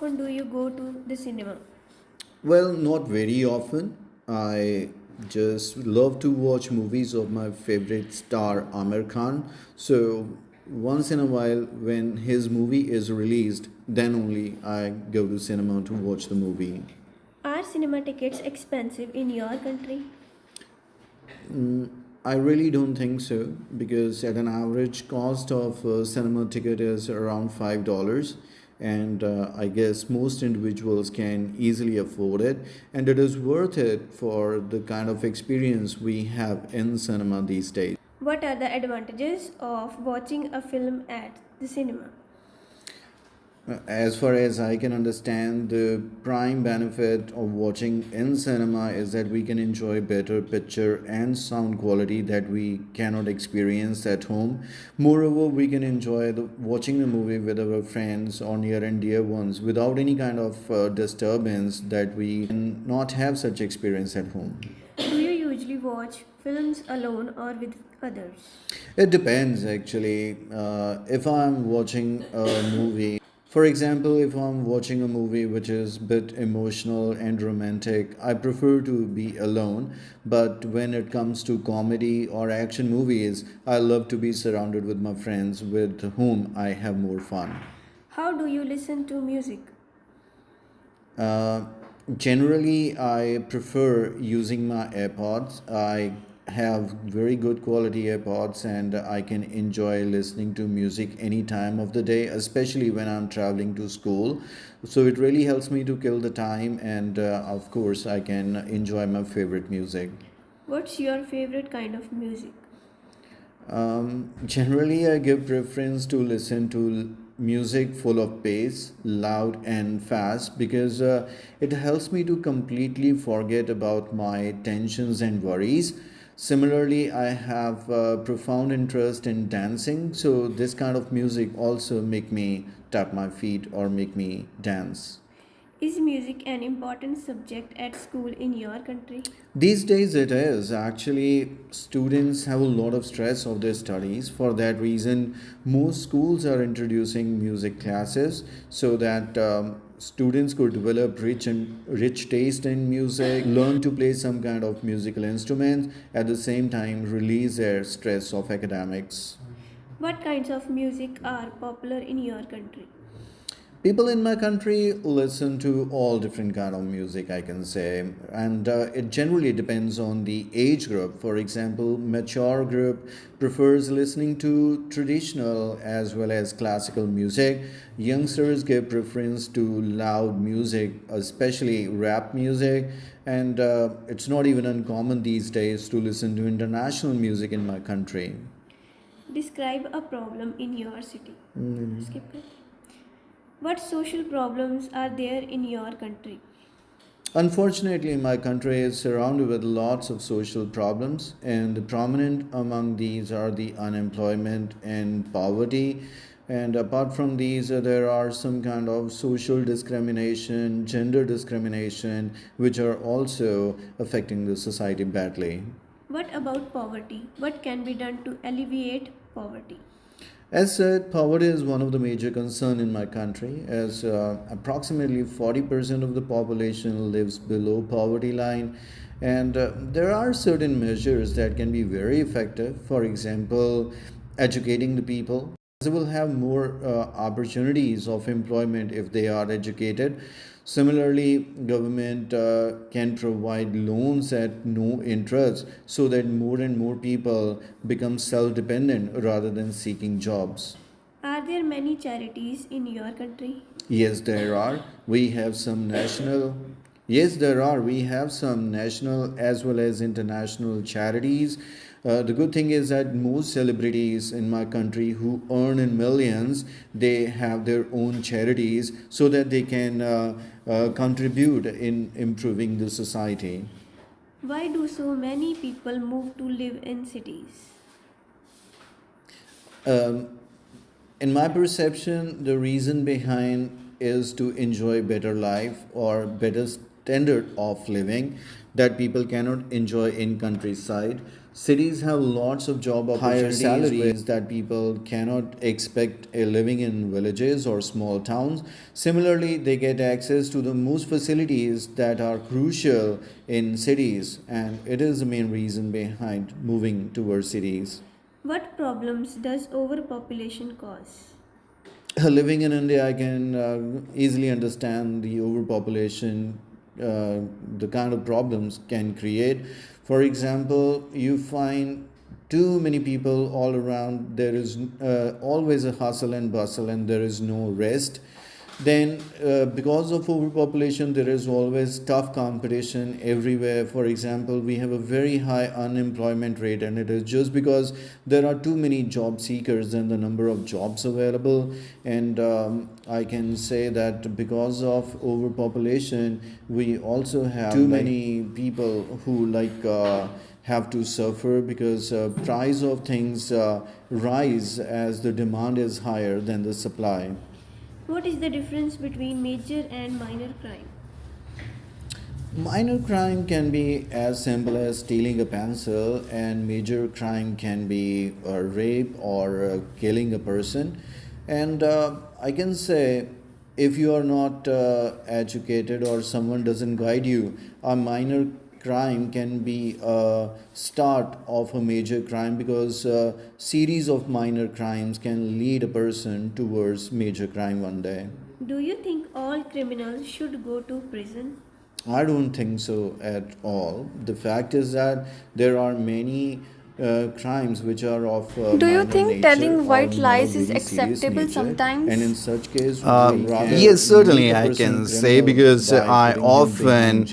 often do you go to the cinema? Well, not very often. I just love to watch movies of my favorite star Amir Khan. So once in a while, when his movie is released, then only I go to cinema to watch the movie. Are cinema tickets expensive in your country? I really don't think so because at an average cost of a cinema ticket is around $5, and I guess most individuals can easily afford it, and it is worth it for the kind of experience we have in cinema these days. What are the advantages of watching a film at the cinema? As far as I can understand, the prime benefit of watching in cinema is that we can enjoy better picture and sound quality that we cannot experience at home. Moreover, we can enjoy watching the movie with our friends or near and dear ones without any kind of disturbance that we can not have such experience at home. Do you usually watch films alone or with others? It depends actually. If I'm watching a movie, for example, if I'm watching a movie which is a bit emotional and romantic, I prefer to be alone. But when it comes to comedy or action movies, I love to be surrounded with my friends with whom I have more fun. How do you listen to music? Uh, Generally, I prefer using my AirPods. I have very good quality AirPods and I can enjoy listening to music any time of the day, especially when I'm traveling to school. So it really helps me to kill the time, and of course, I can enjoy my favorite music. What's your favorite kind of music? Generally, I give preference to listen to music full of bass, loud and fast, because it helps me to completely forget about my tensions and worries. Similarly, I have profound interest in dancing, so this kind of music also make me tap my feet or make me dance. Is music an important subject at school in your country? These days, it is. Actually, students have a lot of stress of their studies. For that reason, most schools are introducing music classes so that students could develop rich taste in music, learn to play some kind of musical instruments, at the same time release their stress of academics. What kinds of music are popular in your country? People in my country listen to all different kind of music, I can say, and it generally depends on the age group. For example, mature group prefers listening to traditional as well as classical music. Youngsters give preference to loud music, especially rap music, and it's not even uncommon these days to listen to international music in my country. Describe a problem in your city. Skip it. What social problems are there in your country? Unfortunately, my country is surrounded with lots of social problems, and the prominent among these are the unemployment and poverty. And apart from these, there are some kind of social discrimination, gender discrimination, which are also affecting the society badly. What about poverty? What can be done to alleviate poverty? As said, poverty is one of the major concerns in my country, as approximately 40% of the population lives below poverty line, and there are certain measures that can be very effective. For example, educating the people. They will have more opportunities of employment if they are educated. Similarly, government can provide loans at no interest so that more and more people become self-dependent rather than seeking jobs. Are there many charities in your country? Yes, there are. We have some national. Yes, there are. We have some national as well as international charities. The good thing is that most celebrities in my country who earn in millions, they have their own charities so that they can contribute in improving the society. Why do so many people move to live in cities? Um, in my perception, the reason behind is to enjoy better life or better standard of living that people cannot enjoy in countryside. Cities have lots of job opportunities, higher salaries that people cannot expect living in villages or small towns. Similarly, they get access to the most facilities that are crucial in cities, and it is the main reason behind moving towards cities. What problems does overpopulation cause? Living in India, I can easily understand the overpopulation, the kind of problems can create. For example, you find too many people all around. There is always a hustle and bustle, and there is no rest. Then, because of overpopulation, there is always tough competition everywhere. For example, we have a very high unemployment rate, and it is just because there are too many job seekers than the number of jobs available. And I can say that because of overpopulation, we also have too many people who have to suffer because price of things rise as the demand is higher than the supply. What is the difference between major and minor crime? Minor crime can be as simple as stealing a pencil, and major crime can be rape or killing a person. And I can say, if you are not educated or someone doesn't guide you, a minor crime can be a start of a major crime, because a series of minor crimes can lead a person towards major crime one day. Do you think all criminals should go to prison? I don't think so at all. The fact is that there are many crimes which are of Do you minor think nature telling or white not lies of is very serious acceptable nature, sometimes? and in such case, Yes, certainly I can say, because I often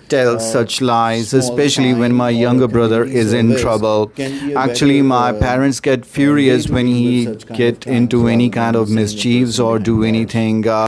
tell such lies, especially when my younger brother is in trouble. Actually, my parents get furious when he get into any kind of mischiefs or do anything